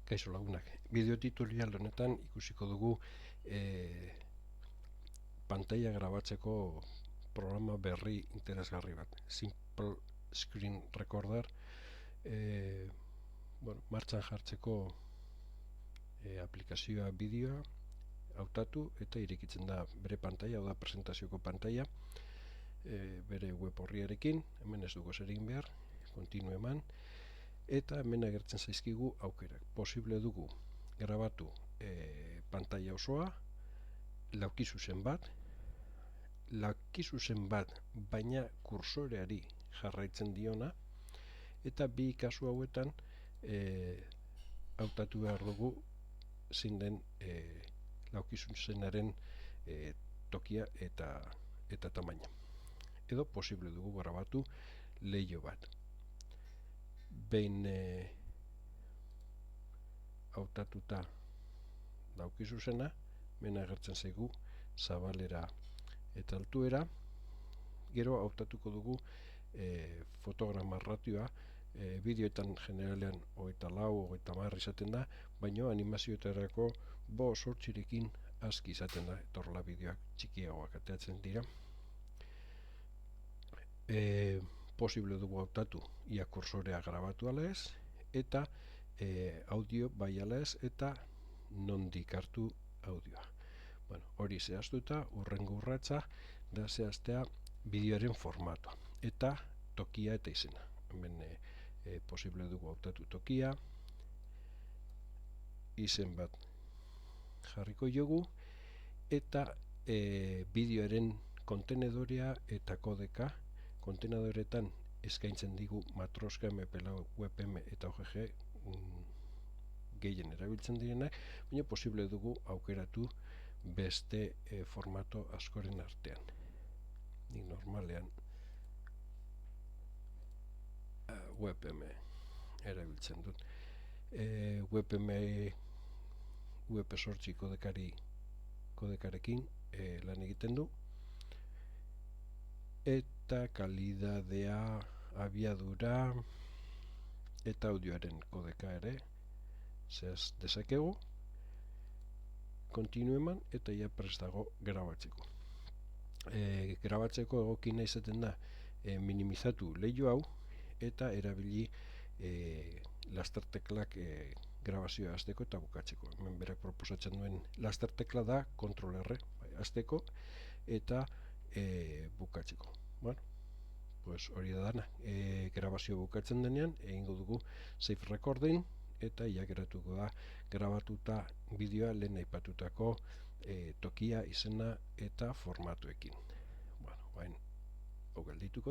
Kaixo lagunak, bideo tutorial honetan ikusiko dugu pantalla grabatzeko programa berri interesgarri bat, Simple Screen Recorder, martxan jartzeko aplikazioa bideoa hautatu eta irekitzen da bere pantalla, da presentazioko pantalla, bere web horriarekin. Hemen ez dugu zer egin behar, kontinu eman, eta hemen agertzen zaizkigu aukerak. Posible dugu grabatu pantalla osoa, laukizuzen bat, baina kursoreari jarraitzen diona, eta bi kasu hauetan hautatu behar dugu zein den laukizuzenaren tokia eta tamaina. Edo posible dugu grabatu leiho bat. Behin hautatuta daukizuzena, hemen agertzen zaigu zabalera eta altuera. Gero hautatuko dugu fotograma ratioa, bideoetan generalean 24-30 izaten da, baina animazioetarako 5-8rekin aski izaten da, eta horrela bideoak txikiagoak ateratzen dira. Posible dugu hautatu ia kursorea grabatu ala ez, eta audio bai ala ez, eta nondik hartu audioa. Hori zehaztuta, hurrengo urratsa da zehaztea bideoaren formatoa eta tokia eta izena. Hemen posible dugu hautatu tokia, izen bat jarriko jogu, eta bideoaren kontenedorea eta kodeka. Kontenedoretan eskaintzen digu Matroska, MPLA, WebM eta OGG gehien erabiltzen direnak, baina posible dugu aukeratu beste formato askoren artean. Nik normalean WebM erabiltzen dut. WebM Web8 kodekarekin lan egiten du, eta kalidadea, abiadura eta audioaren kodeka ere zehaz dezakegu. Kontinu eman eta ja prest dago grabatzeko. Grabatzeko egokina izaten da minimizatu leiho hau eta erabili lasterteklak grabazioa hasteko eta bukatzeko. Hemen berak proposatzen duen lastertekla da Ctrl R hasteko eta bukatzeko. Hori da dana. Grabazio bukatzen denean egingo dugu save recording eta ia geratuko da grabatuta bideoa lehen aipatutako tokia, izena eta formatuekin. Hau geldituko